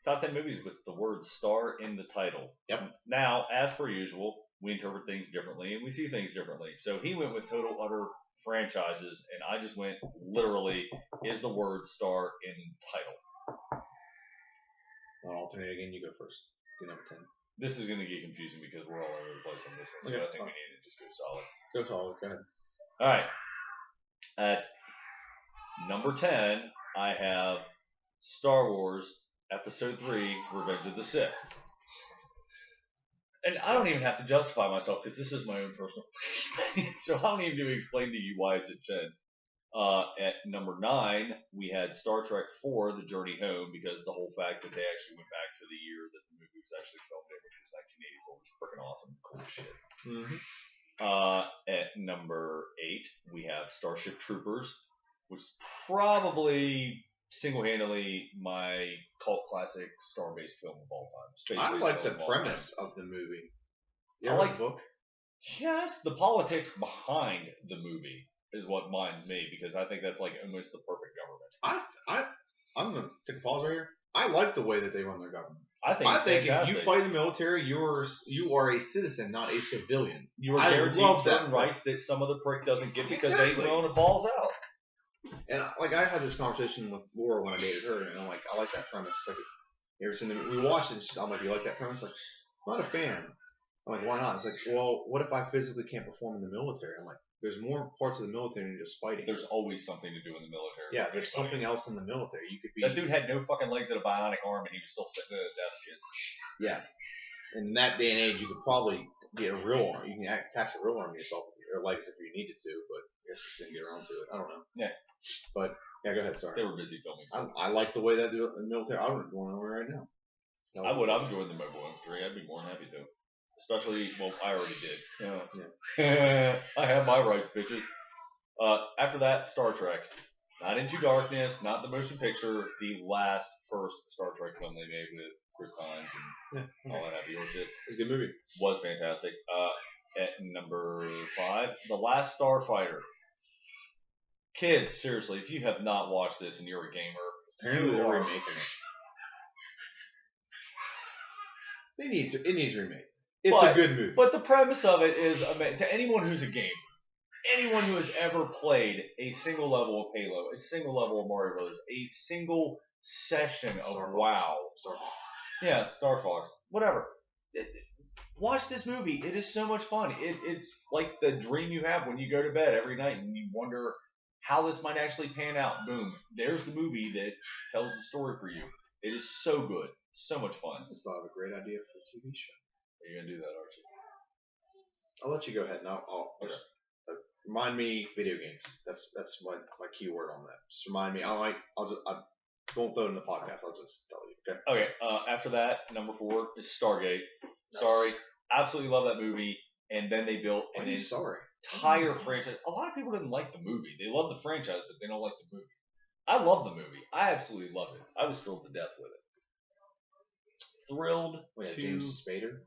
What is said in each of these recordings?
top 10 movies with the word star in the title. Yep. Now, as per usual, we interpret things differently and we see things differently. So he went with total utter franchises, and I just went literally, is the word star in title. I'll alternate again. You go first. Do number 10. This is going to get confusing because we're all over the place on this one, so I think we need to just go solid. Go solid. Go ahead. All right. At number 10, I have Star Wars Episode 3, Revenge of the Sith. And I don't even have to justify myself because this is my own personal opinion, so I don't even need to explain to you why it's at 10. At number 9, we had Star Trek 4, The Journey Home, because the whole fact that they actually went back to the year that the movie was actually filmed in, which was 1984, was freaking awesome. Cool shit. Mm-hmm. At number 8, we have Starship Troopers, which is probably single-handedly my cult classic star-based film of all time. I like the premise of the movie. You I ever like read the book. Yes, the politics behind the movie is what minds me, because I think that's like almost the perfect government. I'm gonna take a pause right here. I like the way that they run their government. I think if you fight in the military, you are a citizen, not a civilian. You are guaranteed certain rights that some of the prick doesn't get because they throw the balls out. And I had this conversation with Laura when I dated her, and I'm like, I like that premise. Like, you ever seen we watched it? I'm like, you like that premise? Like, I'm not a fan. I'm like, why not? It's like, well, what if I physically can't perform in the military? I'm like, there's more parts of the military than just fighting. There's always something to do in the military. Yeah, there's something else in the military. You could be. That dude had no fucking legs and a bionic arm, and he was still sitting at a desk. Yeah. In that day and age, you could probably get a real arm. You can attach a real arm to yourself or legs if you needed to, but I guess just didn't get around to it. I don't know. Yeah. But yeah, go ahead. Sorry. They were busy filming. So. I like the way that do it in the military. I wouldn't go anywhere right now. I would. I've joined the Mobile M3. I'd be more than happy to. Especially, well, I already did. Yeah. I have my rights, bitches. After that, Star Trek. Not Into Darkness, not the motion picture, the first Star Trek film they made with Chris Pines and all that happy horse shit. It was a good movie. Was fantastic. At number 5, The Last Starfighter. Kids, seriously, if you have not watched this and you're a gamer, apparently they're remaking it. It needs remake. It's a good movie. But the premise of it is, to anyone who's a gamer, anyone who has ever played a single level of Halo, a single level of Mario Brothers, a single session of WoW, Star Fox. Yeah, Star Fox, whatever. Watch this movie. It is so much fun. It's like the dream you have when you go to bed every night and you wonder how this might actually pan out. Boom. There's the movie that tells the story for you. It is so good. So much fun. I just thought of a great idea for a TV show. Are you going to do that, Archie? I'll let you go ahead and I'll remind me video games. That's my keyword on that. Just remind me. I won't throw it in the podcast. I'll just tell you. Okay. Okay. After that, number 4 is Stargate. Nice. Sorry. Absolutely love that movie. And then they built an entire franchise. A lot of people didn't like the movie. They love the franchise, but they don't like the movie. I love the movie. I absolutely loved it. I was thrilled to death with it. Thrilled to... James Spader?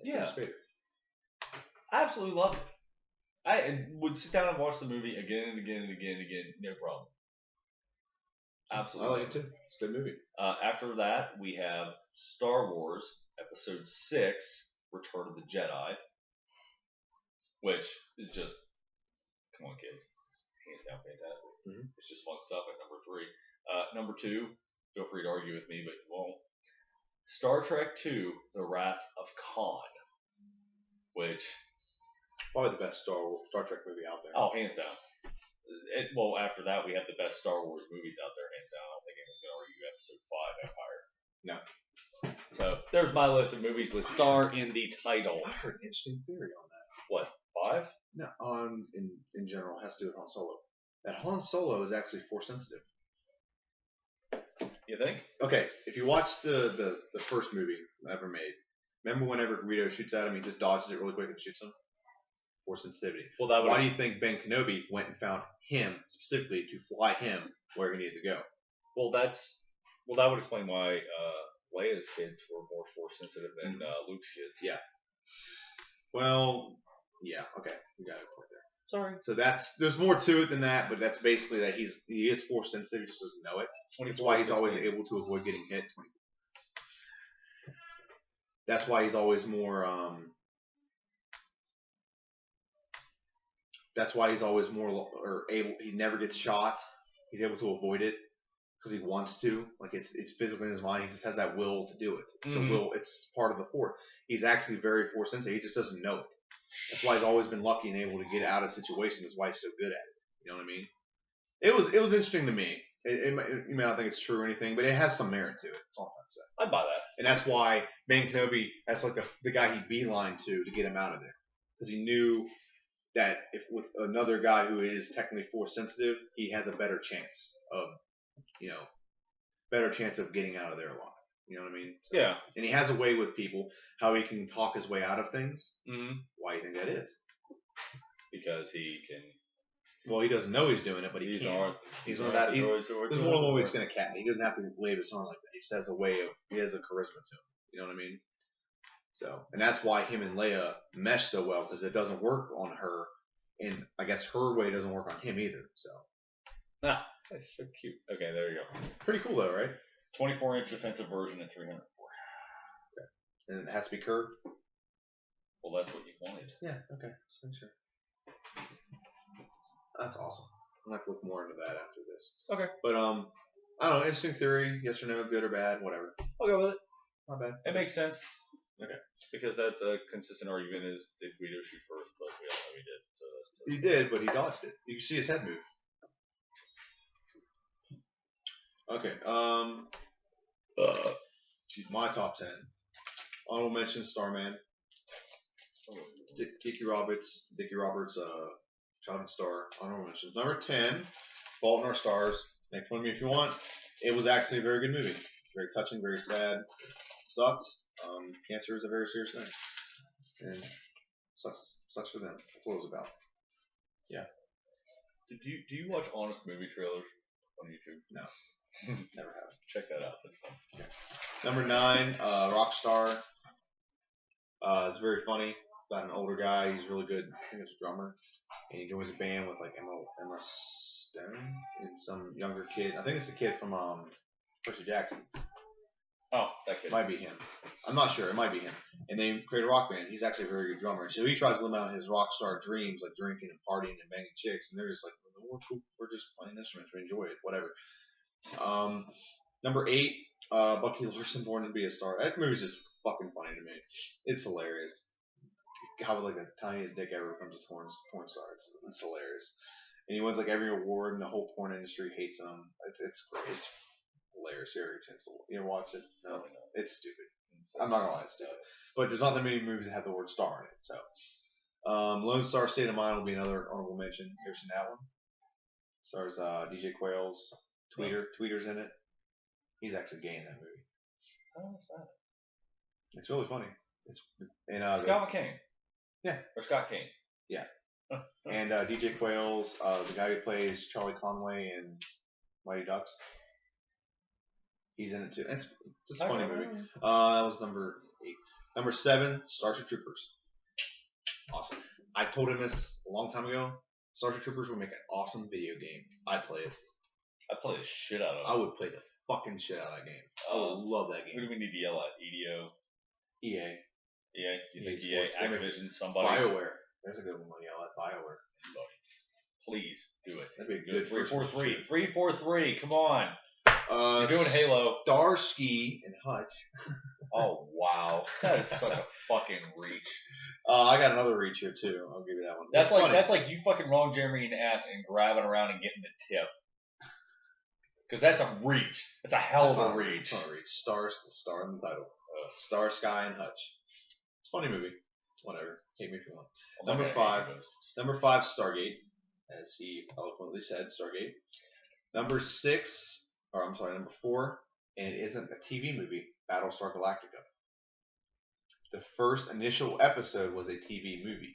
Yeah. James Spader. I absolutely loved it. I would sit down and watch the movie again and again and again and again. No problem. Absolutely. I like it too. It's a good movie. After that, we have Star Wars Episode 6, Return of the Jedi, which is just, come on, kids. It's hands down fantastic. Mm-hmm. It's just fun stuff at number 3. Number 2, feel free to argue with me, but you won't. Star Trek 2, The Wrath of Khan, which... probably the best Star Trek movie out there. Oh, hands down. After that, we have the best Star Wars movies out there, hands down. I don't think anyone's going to argue Episode 5, Empire. No. So, there's my list of movies with star in the title. I heard an interesting theory on that. What, 5? No, in general, it has to do with Han Solo. That Han Solo is actually Force sensitive. You think? Okay, if you watch the first movie ever made, remember whenever Greedo shoots at him, he just dodges it really quick and shoots him? Force sensitivity. Well, why do you think Ben Kenobi went and found him specifically to fly him where he needed to go? Well, that would explain why Leia's kids were more force sensitive than Luke's kids. Yeah. Well, yeah. Okay, you got a point there. Sorry. So there's more to it than that, but that's basically that he is force sensitive, he just doesn't know it. That's why he's always able to avoid getting hit. That's why he's always more. That's why he's always more or able. He never gets shot. He's able to avoid it because he wants to. Like it's physically in his mind. He just has that will to do it. It's the will. It's part of the force. He's actually very force sensitive. He just doesn't know it. That's why he's always been lucky and able to get out of situations. That's why he's so good at it. You know what I mean? It was interesting to me. You may not think it's true or anything, but it has some merit to it. That's all I'm trying to say. I'd buy that. And that's why Ben Kenobi, that's like the guy he beelined to get him out of there. Because he knew that if with another guy who is technically force sensitive, he has a better chance of, getting out of there alive. You know what I mean? So, yeah. And he has a way with people, how he can talk his way out of things. Mm-hmm. Why do you think that is? Because he can. Well, he doesn't know he's doing it, but he's on that. There's more than always going to cat. He doesn't have to wave his arm like that. He has a charisma to him. You know what I mean? So, and that's why him and Leia mesh so well, because it doesn't work on her, and I guess her way doesn't work on him either. So. Ah, that's so cute. Okay, there you go. Pretty cool though, right? 24-inch defensive version at 304. Okay. And it has to be curved. Well, that's what you wanted. Yeah. Okay. So sure. That's awesome. I'll have to look more into that after this. Okay. But I don't know. Interesting theory. Yes or no? Good or bad? Whatever. I'll go with it. Not bad. It makes sense. Okay. Because that's a consistent argument is did Guido shoot first, but we all know he did. So that's he did, but he dodged it. You can see his head move. Okay. My top 10. Honorable mention: Starman. Dickie Roberts, Child Star. Honorable mentions. Number 10, Fault in Our Stars. Make fun of me if you want. It was actually a very good movie. Very touching, very sad. Sucked. Cancer is a very serious thing, and sucks for them. That's what it was about. Yeah. Do you watch honest movie trailers on YouTube? No. Never have. Check that out. That's fun. Okay. Number 9, Rockstar. It's very funny. It's about an older guy. He's really good. I think it's a drummer, and he joins a band with like Emma Stone and some younger kid. I think it's the kid from Percy Jackson. Oh, that kid. Might be him. I'm not sure. It might be him. And they create a rock band. He's actually a very good drummer. So he tries to live out his rock star dreams, like drinking and partying and banging chicks. And they're just like, we're just playing instruments. We enjoy it. Whatever. Number 8, Bucky Larson, Born to Be a Star. That movie's just fucking funny to me. It's hilarious. How like the tiniest dick ever becomes a porn star. It's hilarious. And he wins like every award, and the whole porn industry hates him. It's great. It's hilarious. You ever watch it? No. It's stupid. I'm not gonna lie, it's stupid. But there's not that many movies that have the word star in it. So, Lone Star State of Mind will be another honorable mention. You ever seen that one? Stars DJ Quayle's Tweeter's in it. He's actually gay in that movie. Oh, what's that? It's really funny. Scott McCain. Yeah. Or Scott Kane. Yeah. And DJ Quayle's the guy who plays Charlie Conway in Mighty Ducks. He's in it too. It's just a funny movie. That was number 8. Number 7, Starship Troopers. Awesome. I told him this a long time ago. Starship Troopers would make an awesome video game. I'd play it. I'd play the shit out of it. I would play the fucking shit out of that game. I would love that game. Who do we need to yell at? EDO? EA. EA? Do you think EA EA? Activision? Somebody? BioWare. There's a good one to yell at. BioWare. Please do it. That'd be a good 343. 343. Come on. You're doing Halo. Starsky and Hutch. Oh, wow. That is such a fucking reach. I got another reach here, too. I'll give you that one. That's like you fucking wrong Jeremy in the ass and grabbing around and getting the tip. Because that's a reach. That's a hell of a reach. It's not a reach. Star in the title. Star, Sky, and Hutch. It's a funny movie. Whatever. Hate me if you want. Number 5, Stargate. As he eloquently said, Stargate. Number 4, and it isn't a TV movie, Battlestar Galactica. The first initial episode was a TV movie,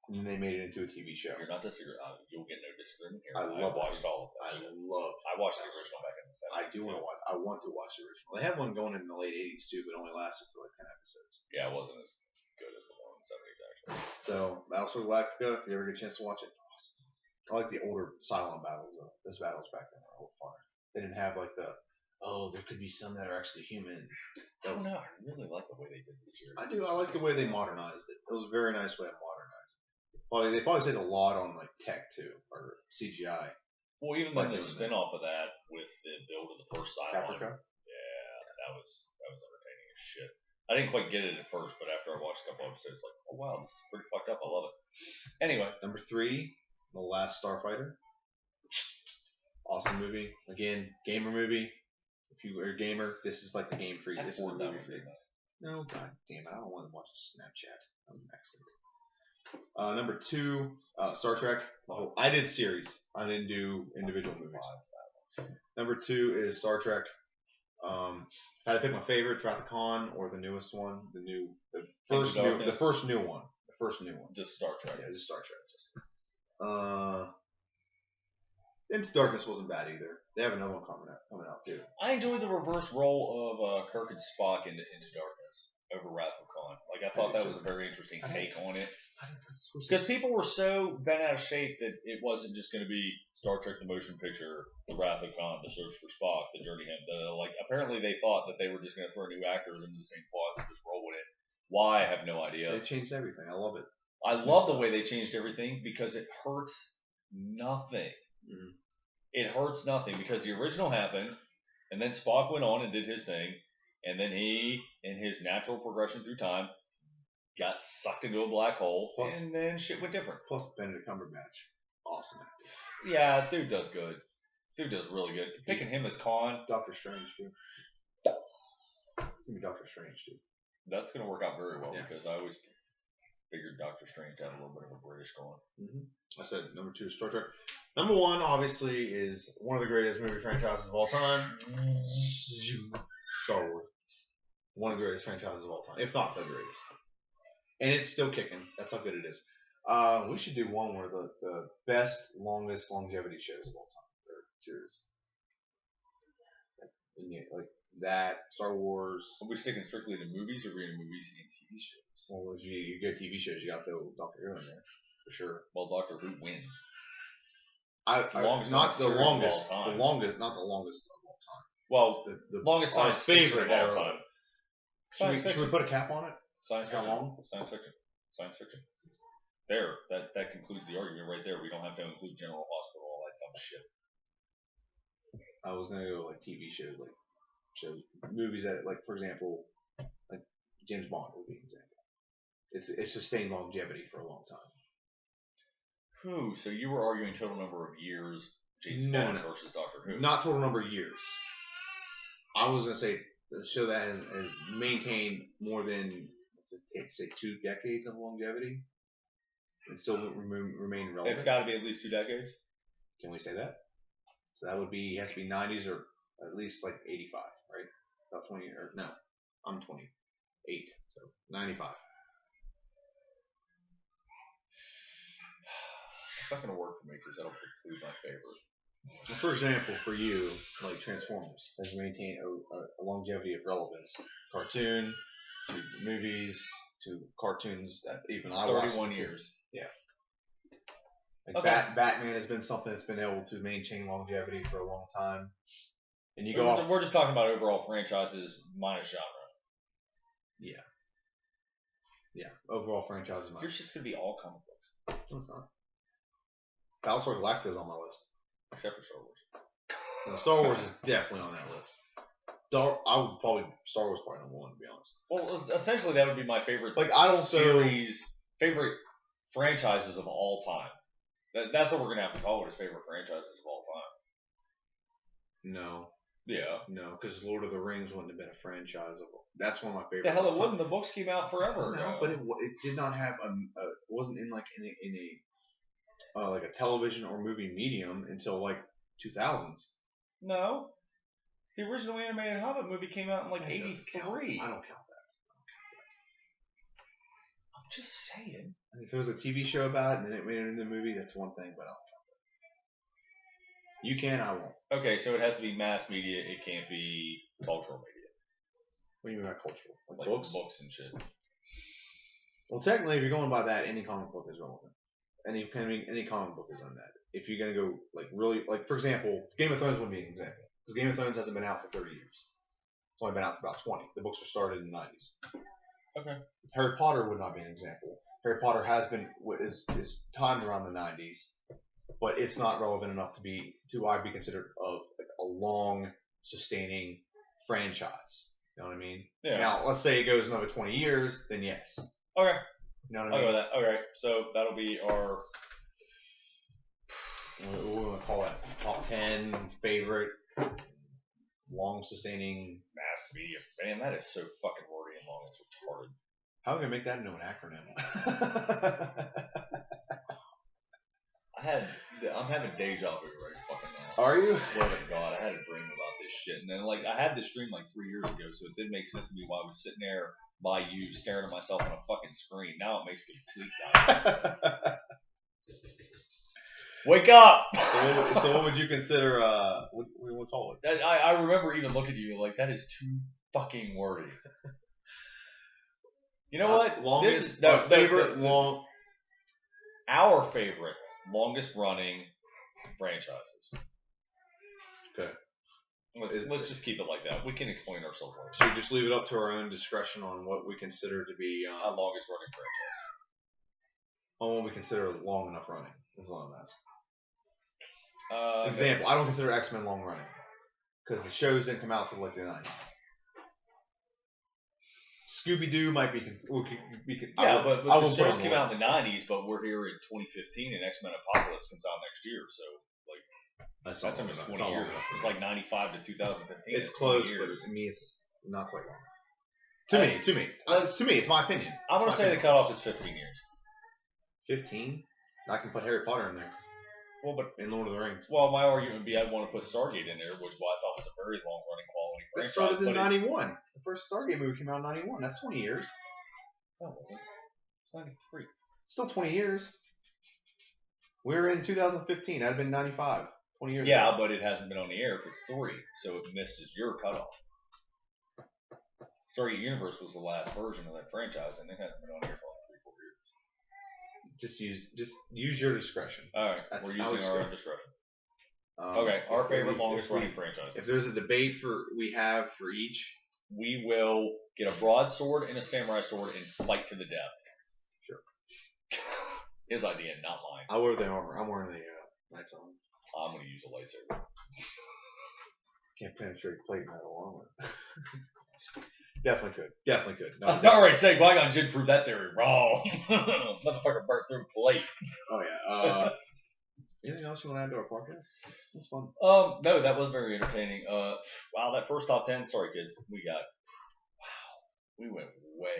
and then they made it into a TV show. You're not disagreeing. You'll get no disagreement here. I watched all of that. I watched the original back in the 70s. I want to watch the original. They had one going in the late 80s too, but it only lasted for like 10 episodes. Yeah, it wasn't as good as the one in the 70s, actually. So, Battlestar Galactica, if you ever get a chance to watch it, awesome. I like the older Cylon battles, though. Those battles back then were a little fun. They didn't have, like, there could be some that are actually human. I don't know. I really like the way they did this series. I do. I like the way they modernized it. It was a very nice way of modernizing it. They probably saved a lot on, like, tech, too, or CGI. Well, even then the spin-off of that with the build of the first Cylon. Africa? Yeah, that was entertaining as shit. I didn't quite get it at first, but after I watched a couple episodes, like, oh wow, this is pretty fucked up. I love it. Anyway. Number 3, The Last Starfighter. Awesome movie. Again, gamer movie. If you are a gamer, this is like the game for you. This is the movie for you. No, god damn it. I don't want to watch Snapchat. That was excellent. Number 2, Star Trek. I did series. I didn't do individual movies. Number 2 is Star Trek. If I had to pick my favorite, Wrath of Khan or the newest one, the first new one. Just Star Trek. Yeah, just Star Trek. Into Darkness wasn't bad either. They have another one coming out too. I enjoyed the reverse role of Kirk and Spock into Darkness over Wrath of Khan. Like, I thought that was a very interesting take on it. Because people were so bent out of shape that it wasn't just going to be Star Trek the motion picture, The Wrath of Khan, The Search for Spock, The Journey Home. Like, apparently they thought that they were just going to throw new actors into the same plots and just roll with it. Why? I have no idea. They changed everything. I love it. I love the way they changed everything because it hurts nothing. Mm-hmm. It hurts nothing because the original happened, and then Spock went on and did his thing, and then he, in his natural progression through time, got sucked into a black hole, and then shit went different. Plus Benedict Cumberbatch. Awesome actor. Yeah, dude does good. Dude does really good. Picking him as Khan. Doctor Strange, too. Give me Doctor Strange, too. That's going to work out very well because I always figured Doctor Strange had a little bit of a British Khan. Mm-hmm. I said number 2 is Star Trek. Number 1, obviously, is one of the greatest movie franchises of all time. Star Wars. One of the greatest franchises of all time, if not the greatest. And it's still kicking. That's how good it is. We should do one where the best, longest longevity shows of all time. Or series. Like that, Star Wars. Are we sticking strictly to movies, or are we in movies and TV shows? Well, if you get TV shows, you got to throw Doctor Who in there. For sure. Well, Doctor Who wins. Not the longest of all time. Well, the longest science favorite of all time. Should we put a cap on it? Science fiction. Science fiction. There, that concludes the argument right there. We don't have to include General Hospital, all that dumb shit. I was gonna go like TV shows, like movies that, like, for example, like James Bond would be an example. It's sustained longevity for a long time. Whew, so you were arguing total number of years James Bond versus Doctor Who. Not total number of years. I was going to say the show that has maintained more than, let's say 2 decades of longevity and still remain relevant. It's got to be at least 2 decades? Can we say that? So that would be, has to be 90s or at least like 85, right? About 20, or no, I'm 28, so 95. It's not going to work for me because that'll preclude my favorite. Well, for example, for you, like Transformers has maintained a longevity of relevance. Cartoon, to movies, to cartoons that even I watched. 31 years. Yeah. Like Batman has been something that's been able to maintain longevity for a long time. And you go we're just talking about overall franchises minus genre. Yeah. Yeah. Overall franchises minus. Your shit's going to be all comic books. No, it's not. Battlestar Galactica is on my list. Except for Star Wars. No, Star Wars is definitely on that list. Star Wars probably number 1, to be honest. Well, essentially that would be my favorite favorite franchises of all time. That's what we're going to have to call it, is favorite franchises of all time. No. Yeah. No, because Lord of the Rings wouldn't have been a franchise. That's one of my favorite. The hell it wouldn't. The books came out forever ago. No, but it did not have it wasn't in like like a television or movie medium until like 2000s. No. The original animated Hobbit movie came out in like 83. I don't count that. I'm just saying. I mean, if there was a TV show about it and then it made it into the movie, that's one thing, but I don't count that. You can, I won't. Okay, so it has to be mass media. It can't be cultural media. What do you mean by cultural? Like books and shit. Well, technically, if you're going by that, any comic book is relevant. Any comic book is on that. If you're gonna go like really like, for example, Game of Thrones would be an example because Game of Thrones hasn't been out for 30 years. It's only been out for about 20. The books were started in the 90s. Okay. Harry Potter would not be an example. Harry Potter has been is timed around the 90s, but it's not relevant enough to be considered of like a long sustaining franchise. You know what I mean? Yeah. Now, let's say it goes another 20 years, then yes. Okay. You know what I I'll mean? go with that. Okay. So that'll be our. What do we want to call it? Top 10 favorite long sustaining Mass media. Man, that is so fucking wordy and long. It's retarded. How are we gonna make that into an acronym? I'm having deja vu right fucking now. Are you? Swear to God, I had a dream about this shit, and then like I had this dream like 3 years ago, so it didn't make sense to me while I was sitting there by you staring at myself on a fucking screen. Now it makes complete sense. Wake up! So what would you consider? What do we call it? I remember even looking at you like that is too fucking wordy. You know what? Longest Our favorite longest running franchises. Okay. Let's just keep it like that. We can explain ourselves later. So we just leave it up to our own discretion on what we consider to be our longest running franchise. On what we consider long enough running. That's what I'm asking. Example, I don't consider X-Men long running because the shows didn't come out till like the 90s. Scooby-Doo might be. But the shows came out in the 90s, but we're here in 2015, and X-Men Apocalypse comes out next year, so like that's almost 20 years. It's like 95 to 2015. It's close, but to me, it's not quite long. To me, it's my opinion. I'm gonna say the cutoff is 15 years. 15? I can put Harry Potter in there. Well, but in Lord of the Rings. Well, my argument would be I'd want to put Stargate in there, which I thought was a very long-running quality franchise. That started in 91. The first Stargate movie came out in 91. That's 20 years. No, it wasn't. It's 93. Still 20 years. We're in 2015. That'd have been 95. 20 years. Yeah, ago. But it hasn't been on the air for 3, so it misses your cutoff. Stargate Universe was the last version of that franchise, and it hasn't been on the air for like 3-4 years. Just use your discretion. All right, we're using our own discretion. Okay, our favorite longest running franchise. If there's a debate we have for each, we will get a broadsword and a samurai sword and fight to the death. Sure. His idea, not mine. I wear the armor. I'm wearing the Knight's armor. I'm going to use a lightsaber. Can't penetrate plate metal armor. Definitely could. No, I was already saying Qui-Gon Jinn proved that theory wrong. Motherfucker burnt through plate. Oh yeah. Anything else you want to add to our podcast? That's fun. No, that was very entertaining. Wow, that first top 10. Sorry, kids. We went way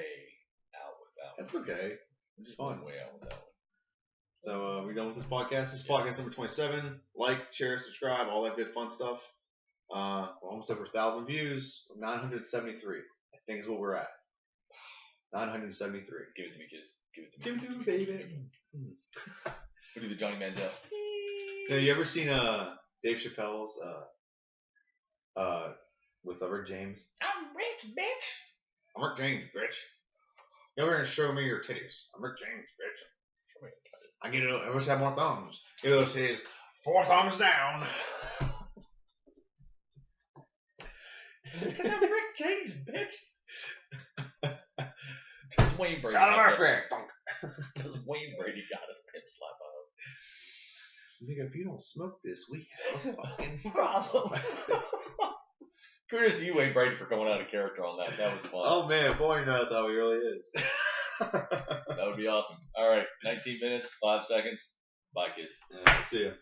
out with that one. That's okay. It's fun. Way out with that one. So we done with this podcast. This is podcast number 27. Like, share, subscribe, all that good fun stuff. We're almost over 1,000 views. 973. I think is what we're at. 973. Give it to me, kids. Give it to me. Give it to me, baby. We do the Johnny Manziel. Now, you ever seen Dave Chappelle's with Rick James? I'm rich, bitch. I'm Rick James, bitch. You ever gonna show me your titties? I'm Rick James, bitch. Show me your titties. I get it. I wish I had more thumbs. It says 4 thumbs down. I'm Rick James, bitch. Because Wayne Brady. Because Wayne Brady got his pimp slap out of him. Nigga, if you don't smoke this, we have a fucking problem. Kudos to you, Wayne Brady, for going out of character on that. That was fun. Oh man, boy knows how he really is. That would be awesome. All right, 19 minutes, 5 seconds. Bye, kids. See ya.